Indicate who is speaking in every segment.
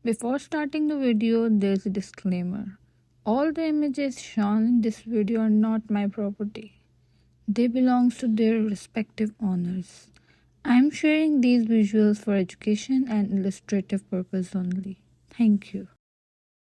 Speaker 1: Before starting the video, there's a disclaimer. All the images shown in this video are not my property. They belong to their respective owners. I'm sharing these visuals for education and illustrative purpose only. Thank you.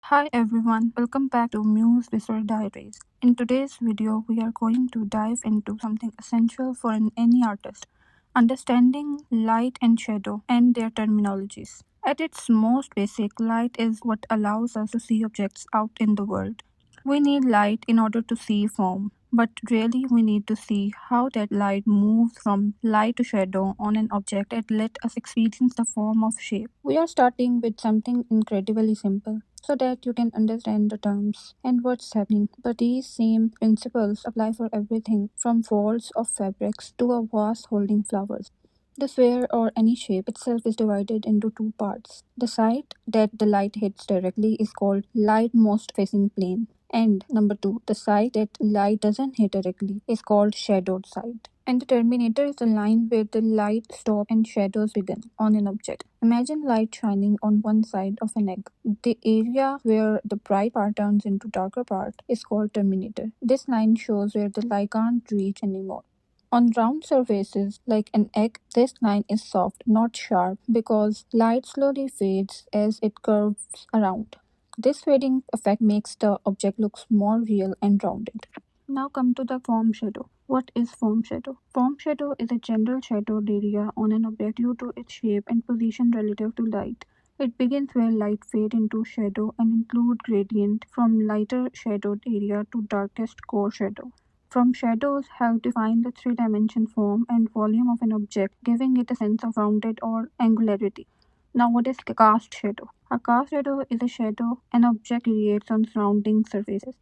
Speaker 1: Hi everyone, welcome back to Muse Visual Diaries. In today's video, we are going to dive into something essential for any artist: understanding light and shadow and their terminologies. At its most basic, light is what allows us to see objects out in the world. We need light in order to see form, but really we need to see how that light moves from light to shadow on an object and let us experience the form of shape. We are starting with something incredibly simple so that you can understand the terms and what's happening. But these same principles apply for everything from folds of fabrics to a vase holding flowers. The sphere or any shape itself is divided into two parts. The side that the light hits directly is called light most facing plane. And number two, the side that light doesn't hit directly is called shadowed side. And the terminator is the line where the light stops and shadows begin on an object. Imagine light shining on one side of an egg. The area where the bright part turns into darker part is called terminator. This line shows where the light can't reach anymore. On round surfaces like an egg, this line is soft, not sharp, because light slowly fades as it curves around. This fading effect makes the object look more real and rounded. Now come to the form shadow. What is form shadow? Form shadow is a general shadowed area on an object due to its shape and position relative to light. It begins where light fades into shadow and include gradient from lighter shadowed area to darkest core shadow. From shadows help define the three-dimension form and volume of an object, giving it a sense of rounded or angularity. Now, what is a cast shadow? A cast shadow is a shadow an object creates on surrounding surfaces.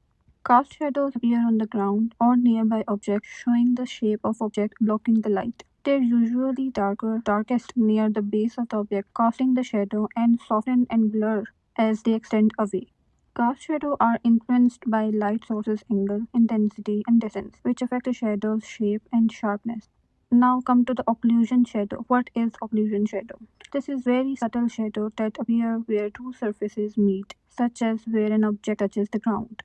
Speaker 1: Cast shadows appear on the ground or nearby objects, showing the shape of object blocking the light. They're usually darkest near the base of the object, casting the shadow, and soften and blur as they extend away. Cast shadows are influenced by light sources' angle, intensity, and distance, which affect the shadow's shape and sharpness. Now come to the occlusion shadow. What is occlusion shadow? This is very subtle shadow that appear where two surfaces meet, such as where an object touches the ground.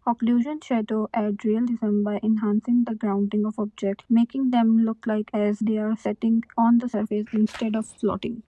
Speaker 1: Occlusion shadow add realism by enhancing the grounding of objects, making them look like as they are setting on the surface instead of floating.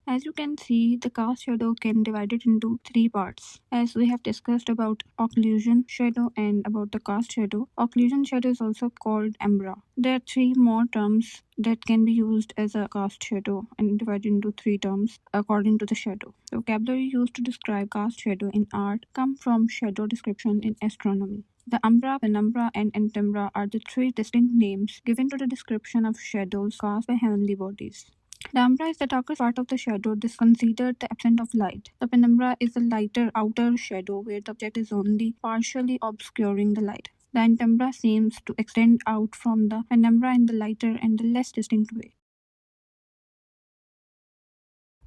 Speaker 1: As you can see, the cast shadow can divide it into three parts. As we have discussed about occlusion shadow and about the cast shadow, occlusion shadow is also called umbra. There are three more terms that can be used as a cast shadow and divided into three terms according to the shadow. The vocabulary used to describe cast shadow in art come from shadow description in astronomy. The umbra, penumbra, and antenumbra are the three distinct names given to the description of shadows cast by heavenly bodies. The umbra is the darkest part of the shadow. This is considered the absence of light. The penumbra is the lighter outer shadow where the object is only partially obscuring the light. The antenumbra seems to extend out from the penumbra in the lighter and the less distinct way.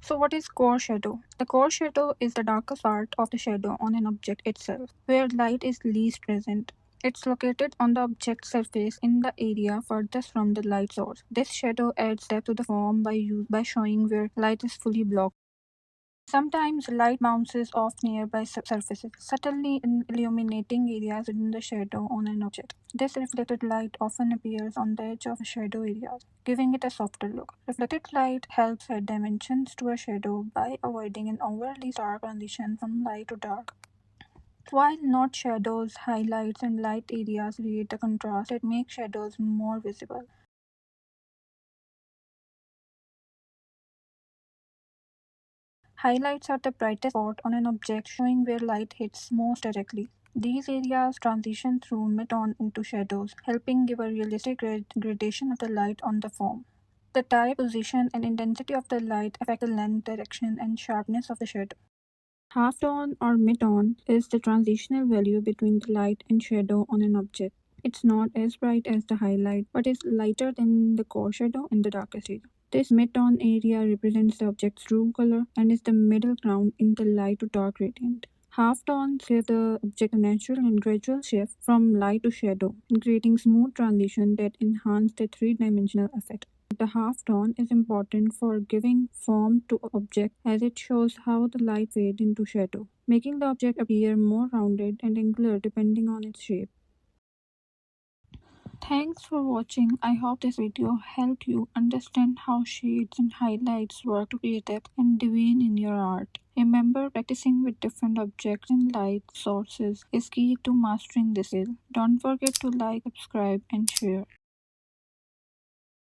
Speaker 1: So what is core shadow? The core shadow is the darkest part of the shadow on an object itself, where light is least present. It's located on the object's surface in the area furthest from the light source. This shadow adds depth to the form by showing where light is fully blocked. Sometimes light bounces off nearby surfaces, subtly illuminating areas within the shadow on an object. This reflected light often appears on the edge of a shadow area, giving it a softer look. Reflected light helps add dimensions to a shadow by avoiding an overly stark transition from light to dark. While not shadows, highlights and light areas create a contrast that makes shadows more visible. Highlights are the brightest spot on an object, showing where light hits most directly. These areas transition through mid-tone into shadows, helping give a realistic gradation of the light on the form. The type, position, and intensity of the light affect the length, direction, and sharpness of the shadow. Halftone or mid-tone is the transitional value between the light and shadow on an object. It's not as bright as the highlight, but is lighter than the core shadow in the darkest area. This mid-tone area represents the object's true color and is the middle ground in the light to dark gradient. Halftones give the object a natural and gradual shift from light to shadow, creating smooth transition that enhance the three-dimensional effect. The halftone is important for giving form to object as it shows how the light fades into shadow, making the object appear more rounded and angular depending on its shape. Thanks for watching. I hope this video helped you understand how shades and highlights work to create depth and divine in your art. Remember, practicing with different objects and light sources is key to mastering this skill. Don't forget to like, subscribe, and share.